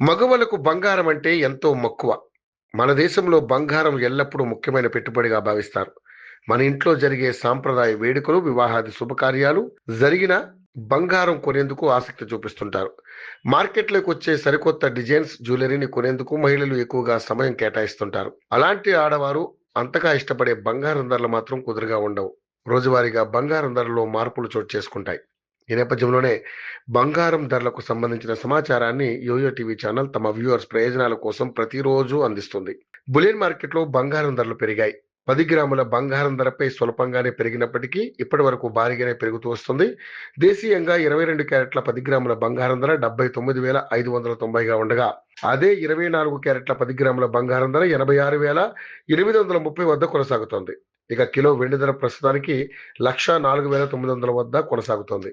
మగవలకు బంగారం అంటే ఎంతో మక్కువ. మన దేశంలో బంగారం ఎల్లప్పుడూ ముఖ్యమైన పెట్టుబడిగా భావిస్తారు. మన ఇంట్లో జరిగే సాంప్రదాయ వేడుకలు, వివాహాది శుభకార్యాలు జరిగిన బంగారం కొనేందుకు ఆసక్తి చూపిస్తుంటారు. మార్కెట్లోకి వచ్చే సరికొత్త డిజైన్స్ జ్యువెలరీని కొనేందుకు మహిళలు ఎక్కువగా సమయం కేటాయిస్తుంటారు. అలాంటి ఆడవారు అంతగా ఇష్టపడే బంగారం ధరలు మాత్రం కుదురుగా ఉండవు. రోజువారీగా బంగారం ధరలో మార్పులు చోటు చేసుకుంటాయి. ఈ నేపథ్యంలోనే బంగారం ధరలకు సంబంధించిన సమాచారాన్ని యోయో టీవీ ఛానల్ తమ వ్యూవర్స్ ప్రయోజనాల కోసం ప్రతిరోజు అందిస్తుంది. బులియన్ మార్కెట్లో బంగారం ధరలు పెరిగాయి. 10 గ్రాముల బంగారం ధరపై స్వల్పంగానే పెరిగినప్పటికీ ఇప్పటి వరకు భారీగానే పెరుగుతూ వస్తుంది. దేశీయంగా 22 క్యారెట్ల 10 గ్రాముల బంగారం ధర 79,590గా ఉండగా, అదే 24 క్యారెట్ల 10 గ్రాముల బంగారం ధర 86,830 వద్ద కొనసాగుతోంది. ఇక కిలో వెండి ధర ప్రస్తుతానికి 1,04,900 వద్ద కొనసాగుతోంది.